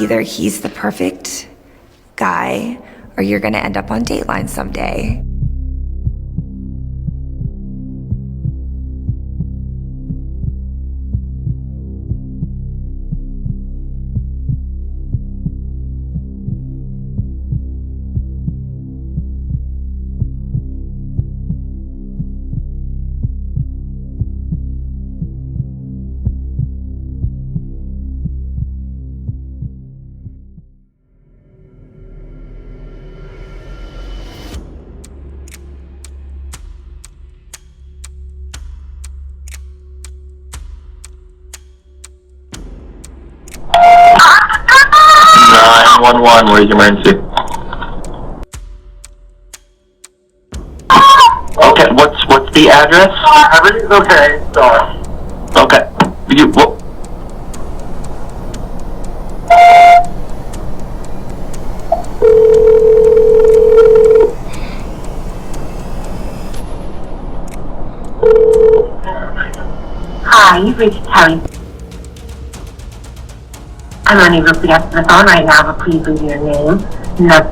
either he's the perfect guy or you're gonna end up on Dateline someday. Where's your emergency? Okay, what's the address? Everything's okay, sorry. Okay. Hi, you've reached Terry. I'm unable to get to the phone right now, but please leave your name. No.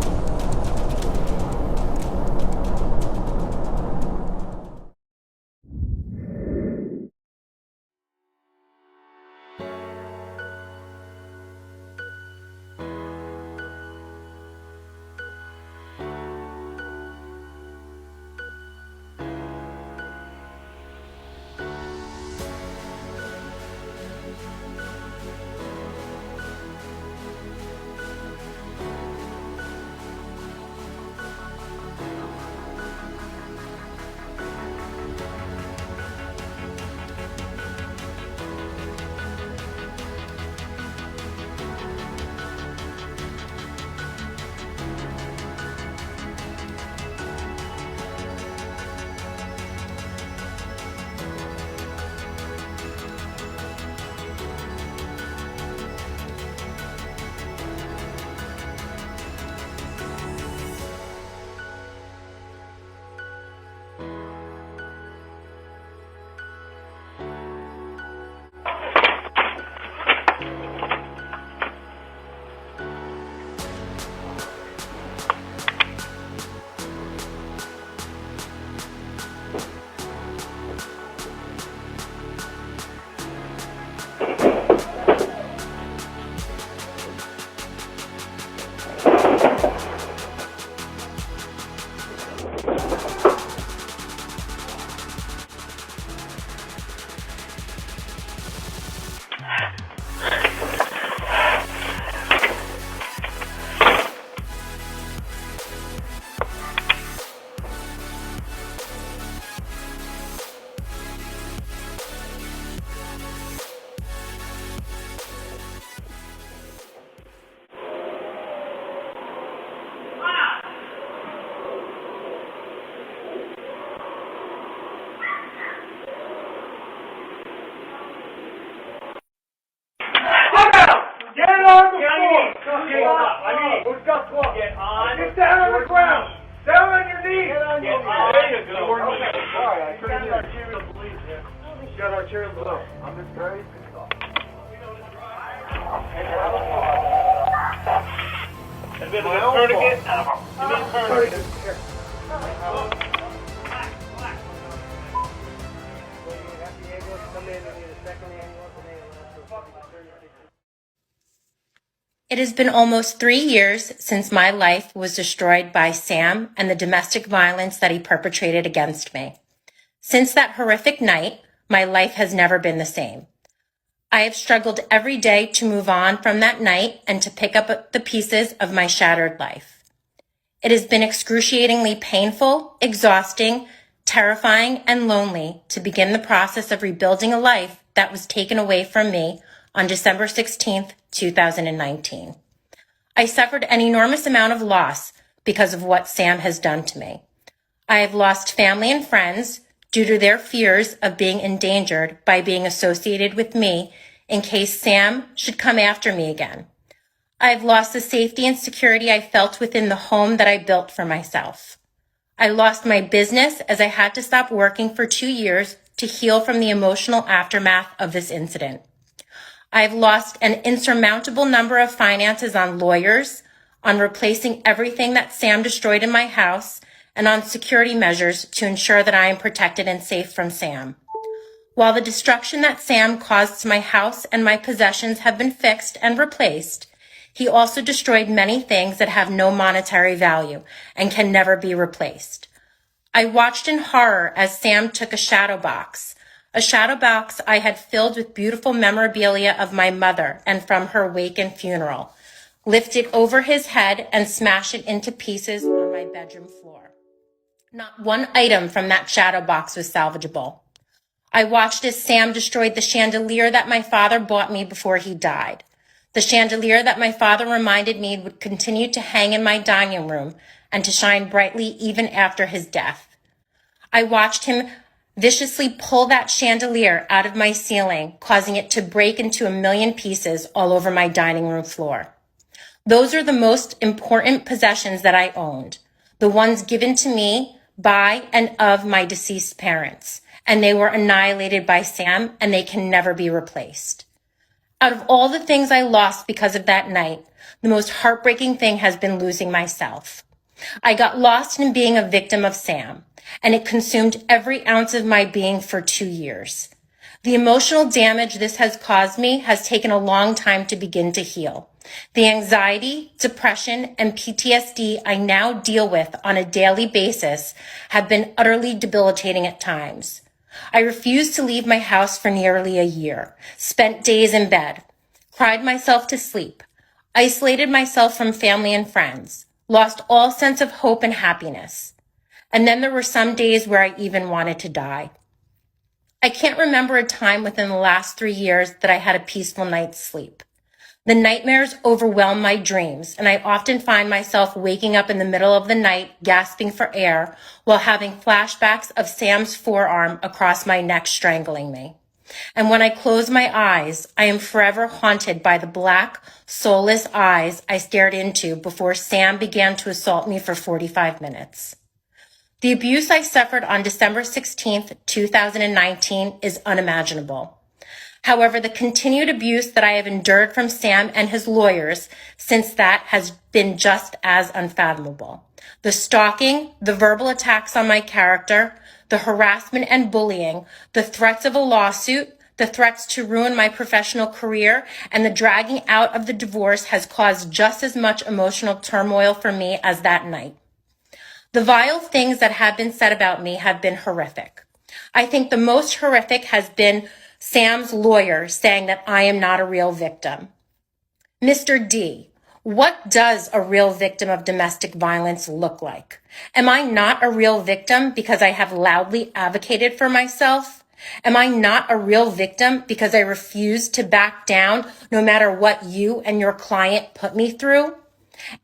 It has been almost 3 years since my life was destroyed by Sam and the domestic violence that he perpetrated against me. Since that horrific night, my life has never been the same. I have struggled every day to move on from that night and to pick up the pieces of my shattered life. It has been excruciatingly painful, exhausting, terrifying, and lonely to begin the process of rebuilding a life that was taken away from me on December 16th, 2019. I suffered an enormous amount of loss because of what Sam has done to me. I have lost family and friends due to their fears of being endangered by being associated with me in case Sam should come after me again. I have lost the safety and security I felt within the home that I built for myself. I lost my business as I had to stop working for 2 years to heal from the emotional aftermath of this incident. I've lost an insurmountable number of finances on lawyers, on replacing everything that Sam destroyed in my house, and on security measures to ensure that I am protected and safe from Sam. While the destruction that Sam caused to my house and my possessions have been fixed and replaced, he also destroyed many things that have no monetary value and can never be replaced. I watched in horror as Sam took a shadow box I had filled with beautiful memorabilia of my mother and from her wake and funeral, lift it over his head and smash it into pieces on my bedroom floor. Not one item from that shadow box was salvageable. I watched as Sam destroyed the chandelier that my father bought me before he died. The chandelier that my father reminded me would continue to hang in my dining room and to shine brightly even after his death. I watched him viciously pull that chandelier out of my ceiling, causing it to break into a million pieces all over my dining room floor. Those are the most important possessions that I owned, the ones given to me by and of my deceased parents, and they were annihilated by Sam, and they can never be replaced. Out of all the things I lost because of that night, the most heartbreaking thing has been losing myself. I got lost in being a victim of Sam, and it consumed every ounce of my being for 2 years. The emotional damage this has caused me has taken a long time to begin to heal. The anxiety, depression, and PTSD I now deal with on a daily basis have been utterly debilitating at times. I refused to leave my house for nearly a year, spent days in bed, cried myself to sleep, isolated myself from family and friends, lost all sense of hope and happiness. And then there were some days where I even wanted to die. I can't remember a time within the last 3 years that I had a peaceful night's sleep. The nightmares overwhelm my dreams, and I often find myself waking up in the middle of the night, gasping for air, while having flashbacks of Sam's forearm across my neck strangling me. And when I close my eyes, I am forever haunted by the black, soulless eyes I stared into before Sam began to assault me for 45 minutes. The abuse I suffered on December 16th, 2019 is unimaginable. However, the continued abuse that I have endured from Sam and his lawyers since that has been just as unfathomable. The stalking, the verbal attacks on my character, the harassment and bullying, the threats of a lawsuit, the threats to ruin my professional career, and the dragging out of the divorce has caused just as much emotional turmoil for me as that night. The vile things that have been said about me have been horrific. I think the most horrific has been Sam's lawyer saying that I am not a real victim. Mr. D, what does a real victim of domestic violence look like? Am I not a real victim because I have loudly advocated for myself? Am I not a real victim because I refuse to back down no matter what you and your client put me through?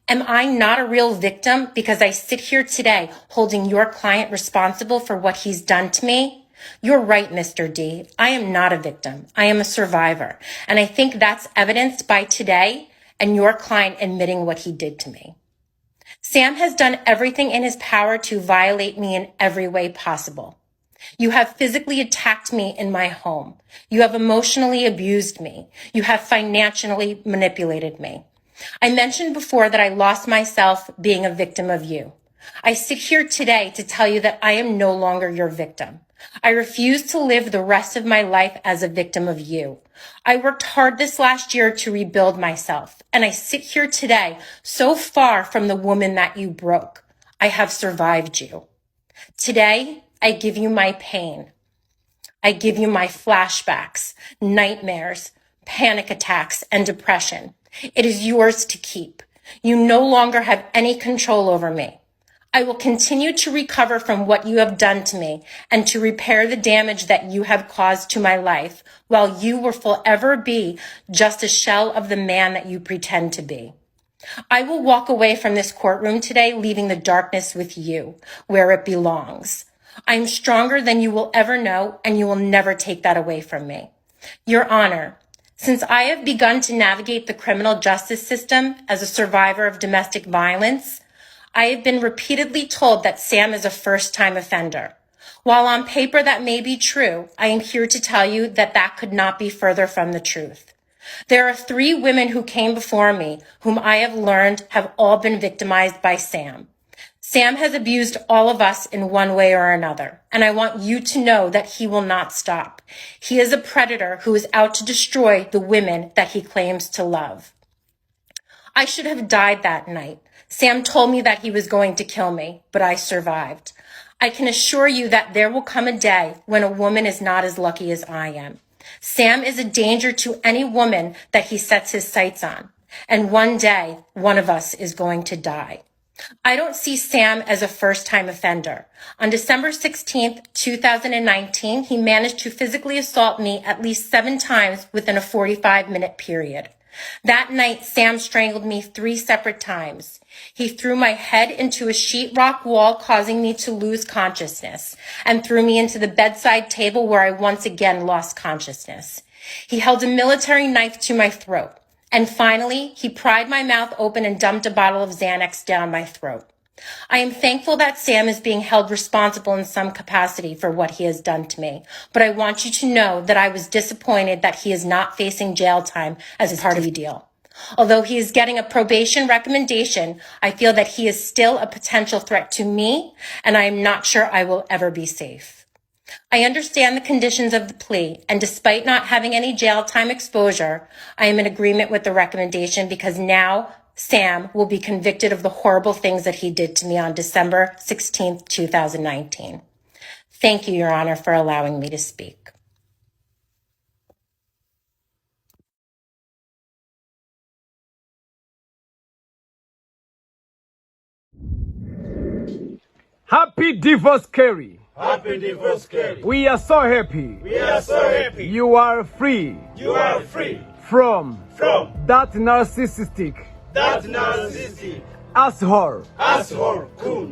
Am I not a real victim because I sit here today holding your client responsible for what he's done to me? You're right, Mr. D. I am not a victim. I am a survivor. And I think that's evidenced by today and your client admitting what he did to me. Sam has done everything in his power to violate me in every way possible. You have physically attacked me in my home. You have emotionally abused me. You have financially manipulated me. I mentioned before that I lost myself being a victim of you. I sit here today to tell you that I am no longer your victim. I refuse to live the rest of my life as a victim of you. I worked hard this last year to rebuild myself, and I sit here today so far from the woman that you broke. I have survived you. Today, I give you my pain. I give you my flashbacks, nightmares, panic attacks, and depression. It is yours to keep. You no longer have any control over me. I will continue to recover from what you have done to me and to repair the damage that you have caused to my life, while you will forever be just a shell of the man that you pretend to be. I will walk away from this courtroom today, leaving the darkness with you, where it belongs. I am stronger than you will ever know, and you will never take that away from me. Your Honor, since I have begun to navigate the criminal justice system as a survivor of domestic violence, I have been repeatedly told that Sam is a first-time offender. While on paper that may be true, I am here to tell you that that could not be further from the truth. There are 3 women who came before me whom I have learned have all been victimized by Sam. Sam has abused all of us in one way or another, and I want you to know that he will not stop. He is a predator who is out to destroy the women that he claims to love. I should have died that night. Sam told me that he was going to kill me, but I survived. I can assure you that there will come a day when a woman is not as lucky as I am. Sam is a danger to any woman that he sets his sights on, and one day, one of us is going to die. I don't see Sam as a first-time offender. On December 16th, 2019, he managed to physically assault me at least 7 times within a 45-minute period. That night, Sam strangled me 3 separate times. He threw my head into a sheetrock wall, causing me to lose consciousness, and threw me into the bedside table where I once again lost consciousness. He held a military knife to my throat. And finally, he pried my mouth open and dumped a bottle of Xanax down my throat. I am thankful that Sam is being held responsible in some capacity for what he has done to me, but I want you to know that I was disappointed that he is not facing jail time as a part of the deal. Although he is getting a probation recommendation, I feel that he is still a potential threat to me, and I am not sure I will ever be safe. I understand the conditions of the plea, and despite not having any jail time exposure, I am in agreement with the recommendation because now Sam will be convicted of the horrible things that he did to me on December 16th, 2019. Thank you, Your Honor, for allowing me to speak. Happy divorce, Kerry. Happy divorce, Kerry. We are so happy. We are so happy. You are free. You are free From that narcissistic narcissistic asshole. cool.